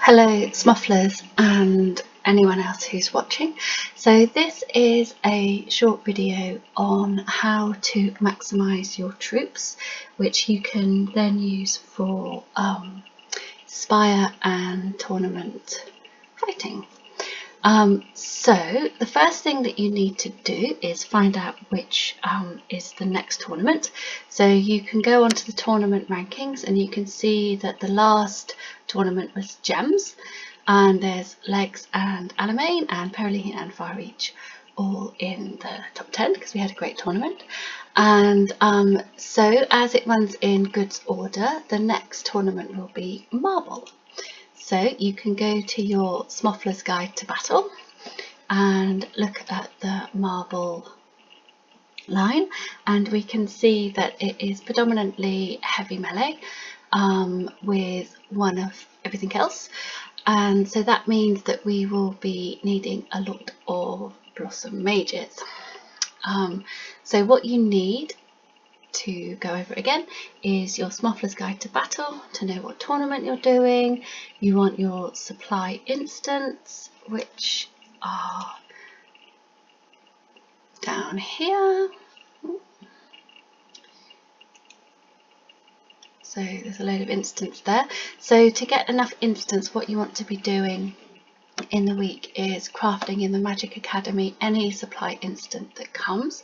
Hello Smufflers and anyone else who's watching. So this is a short video on how to maximise your troops, which you can then use for Spire and tournament fighting. So the first thing that you need to do is find out which is the next tournament. So you can go onto the tournament rankings and you can see that the last tournament was Gems, and there's Legs and Alamein and Perilene and Far Reach all in the top 10 because we had a great tournament. And so as it runs in goods order, the next tournament will be Marble. So you can go to your Smuffler's Guide to Battle and look at the Marble line, and we can see that it is predominantly heavy melee with one of everything else, and so that means that we will be needing a lot of Blossom Mages. So what you need to go over again is your Smuffler's Guide to Battle to know what tournament you're doing. You want your supply instants, which are down here. So there's a load of instants there. So to get enough instants, what you want to be doing in the week is crafting in the Magic Academy any supply instant that comes,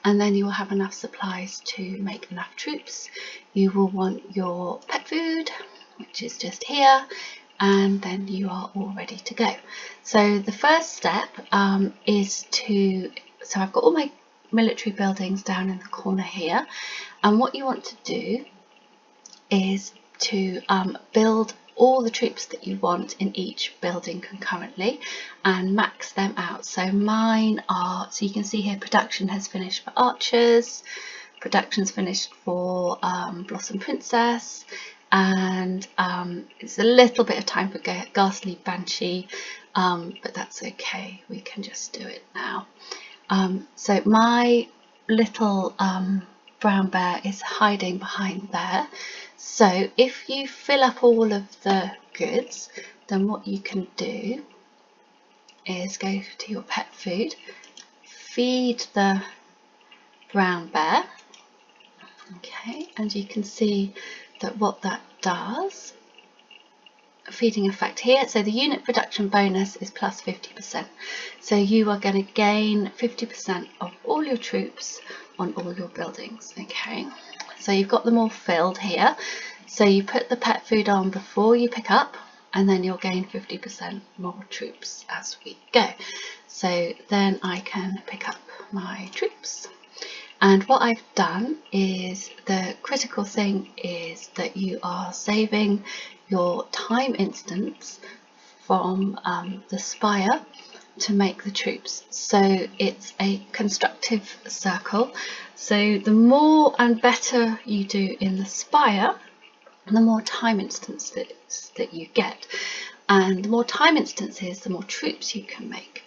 and then you will have enough supplies to make enough troops. You will want your pet food, which is just here, and then you are all ready to go. So the first step is to, so I've got all my military buildings down in the corner here, and what you want to do is to build all the troops that you want in each building concurrently and max them out. So mine are, so you can see here, production has finished for archers, production's finished for Blossom Princess, and it's a little bit of time for Ghastly Banshee, but that's okay, we can just do it now. So my little brown bear is hiding behind there. So if you fill up all of the goods, then what you can do is go to your pet food, feed the brown bear, okay, and you can see that what that does, feeding effect here, so the unit production bonus is plus 50%, so you are going to gain 50% of all your troops on all your buildings. Okay, so you've got them all filled here, so you put the pet food on before you pick up, and then you'll gain 50% more troops as we go. So then I can pick up my troops. And what I've done is, the critical thing is that you are saving your time instants from the Spire to make the troops. So it's a constructive circle. So the more and better you do in the Spire, the more time instances that you get. And the more time instances, the more troops you can make.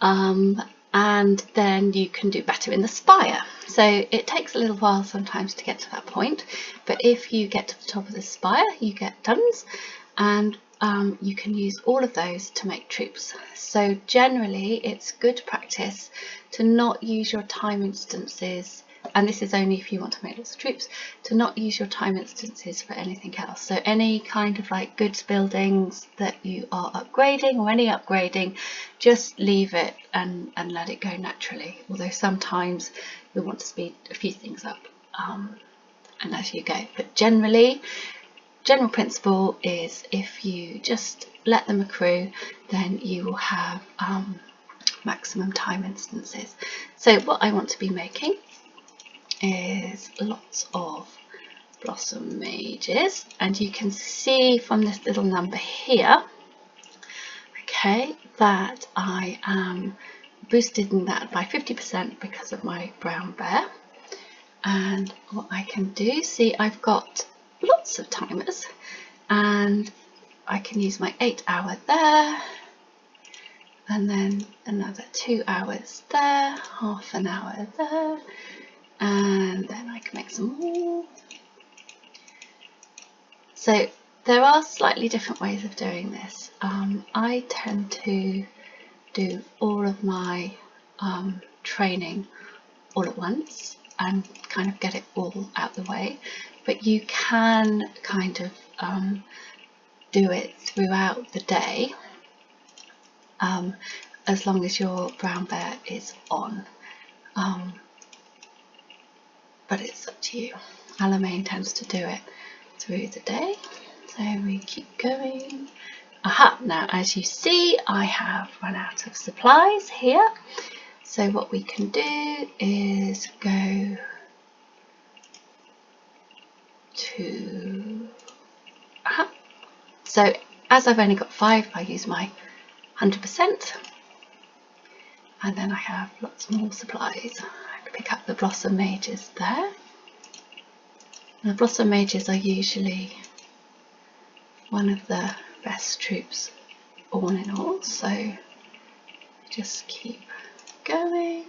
And then you can do better in the Spire. So it takes a little while sometimes to get to that point, but if you get to the top of the Spire, you get tons, and you can use all of those to make troops. So generally it's good practice to not use your time instances, and this is only if you want to make lots of troops, to not use your time instances for anything else. So any kind of like goods buildings that you are upgrading, or any upgrading, just leave it and let it go naturally, although sometimes you'll want to speed a few things up and as you go. But generally, general principle is if you just let them accrue, then you will have maximum time instances. So what I want to be making is lots of Blossom Mages, and you can see from this little number here, okay, that I am boosting that by 50% because of my brown bear. And what I can do, see, I've got lots of timers, and I can use my 8 hour there, and then another 2 hours there, half an hour there, and then I can make some more. So There are slightly different ways of doing this. I tend to do all of my training all at once and kind of get it all out the way, but you can kind of do it throughout the day as long as your brown bear is on, but it's up to you. Alamein tends to do it through the day, so we keep going. Aha, now as you see I have run out of supplies here, so what we can do is go to, aha, so as I've only got 5 I use my 100%, and then I have lots more supplies. I can pick up the Blossom Mages there. And the Blossom Mages are usually one of the best troops all in all, so just keep going.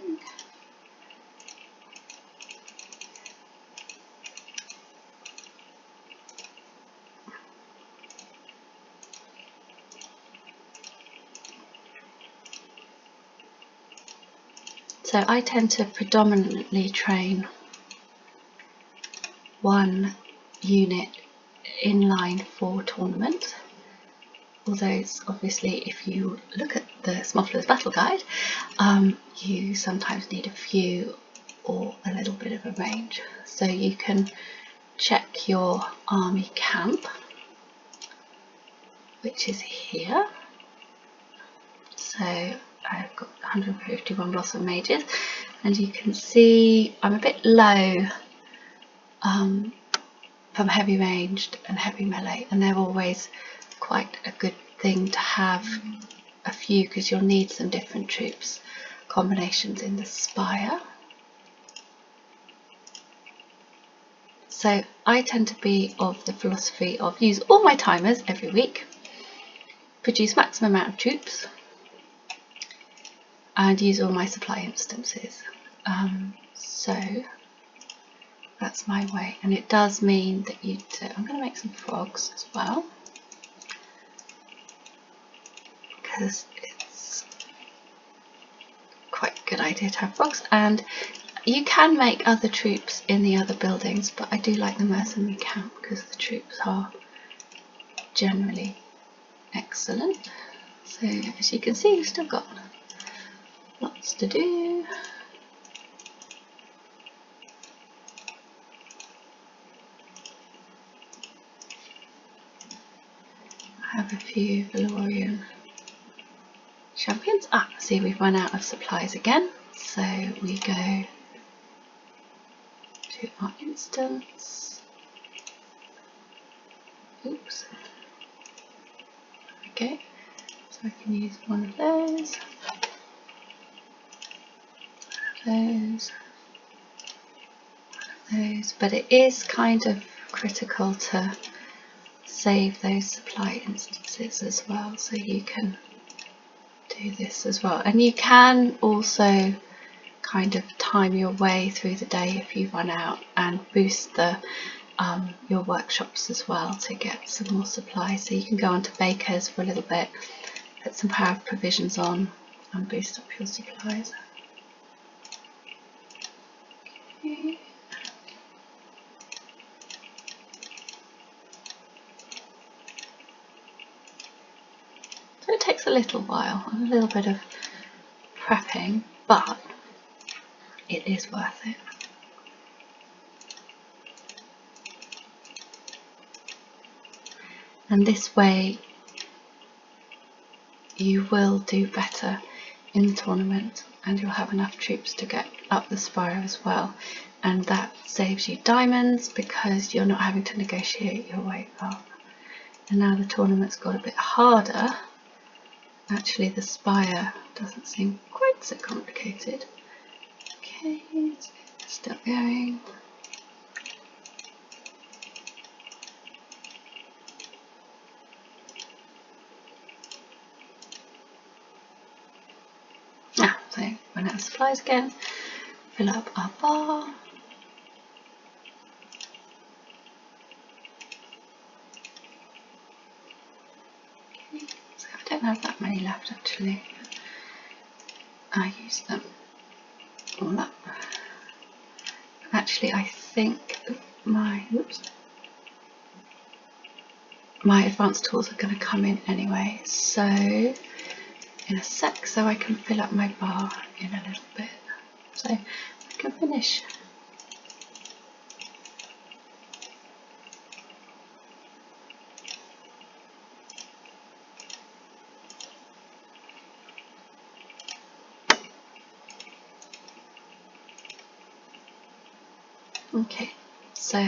So I tend to predominantly train one unit in line for tournament, although it's obviously, if you look at the Smoffler's Battle Guide, you sometimes need a few or a little bit of a range. So you can check your army camp, which is here. So I've got 151 Blossom Mages, and you can see I'm a bit low from heavy ranged and heavy melee, and they're always quite a good thing to have a few, because you'll need some different troops combinations in the Spire. So I tend to be of the philosophy of use all my timers every week, produce maximum amount of troops, and use all my supply instances. So that's my way, and it does mean that you do. I'm going to make some frogs as well, because it's quite a good idea to have frogs, and you can make other troops in the other buildings, but I do like the mercenary camp because the troops are generally excellent. So as you can see, we've still got lots to do. I have a few Valorian champions. See, we've run out of supplies again, so we go to our instance. Oops. Okay, so I can use one of those, those, but it is kind of critical to save those supply instances as well, so you can do this as well. And you can also kind of time your way through the day if you run out, and boost the your workshops as well to get some more supplies. So you can go on to Baker's for a little bit, put some power of provisions on, and boost up your supplies. Okay. So it takes a little while and a little bit of prepping, but it is worth it. And this way you will do better in the tournament, and you'll have enough troops to get up the Spire as well, and that saves you diamonds because you're not having to negotiate your way up. And now the tournament's got a bit harder. Actually, the Spire doesn't seem quite so complicated. Okay, still going. So run out of supplies again, fill up our bar. that many left actually. I use them all up. Actually, I think my advanced tools are going to come in anyway, so in a sec, so I can fill up my bar in a little bit, so I can finish. Okay, so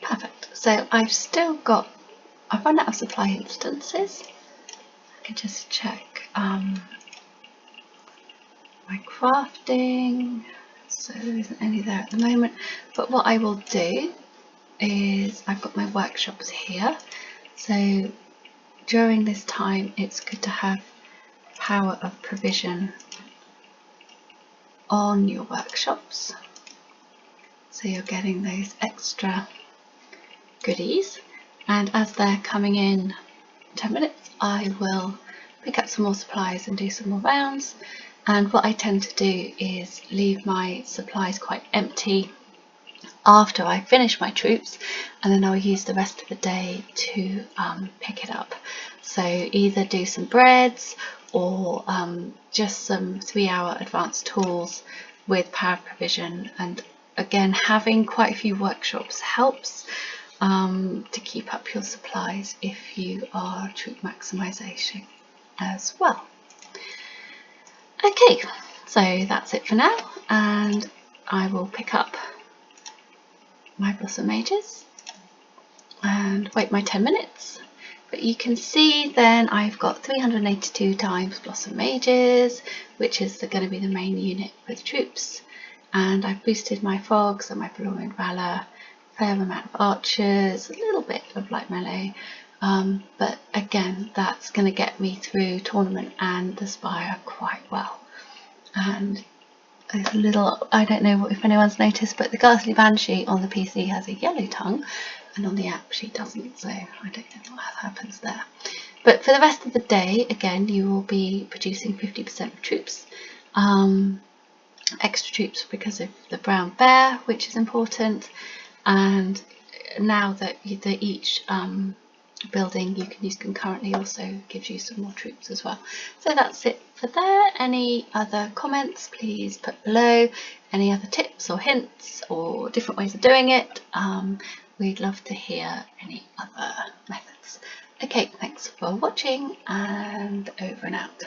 perfect. So I've run out of supply instances. I can just check my crafting. So there isn't any there at the moment. But what I will do is I've got my workshops here. So during this time, it's good to have power of provision on your workshops. So you're getting those extra goodies. And as they're coming in 10 minutes, I will pick up some more supplies and do some more rounds. And what I tend to do is leave my supplies quite empty after I finish my troops, and then I'll use the rest of the day to pick it up. So either do some breads or just some 3-hour advanced tools with power provision. And again, having quite a few workshops helps to keep up your supplies if you are troop maximisation as well. Okay, so that's it for now, and I will pick up my Blossom Mages and wait my 10 minutes. But you can see then I've got 382 times Blossom Mages, which is going to be the main unit with troops, and I've boosted my Fogs and my Valorian Valor, fair amount of archers, a little bit of light melee, but again that's going to get me through Tournament and the Spire quite well. And there's a little, I don't know if anyone's noticed, but the Ghastly Banshee on the PC has a yellow tongue and on the app she doesn't, so I don't know what happens there. But for the rest of the day, again, you will be producing 50% of troops, extra troops because of the brown bear, which is important, and now that each building you can use concurrently also gives you some more troops as well. So that's it for there. Any other comments, please put below. Any other tips or hints or different ways of doing it, we'd love to hear any other methods. Okay, thanks for watching, and over and out.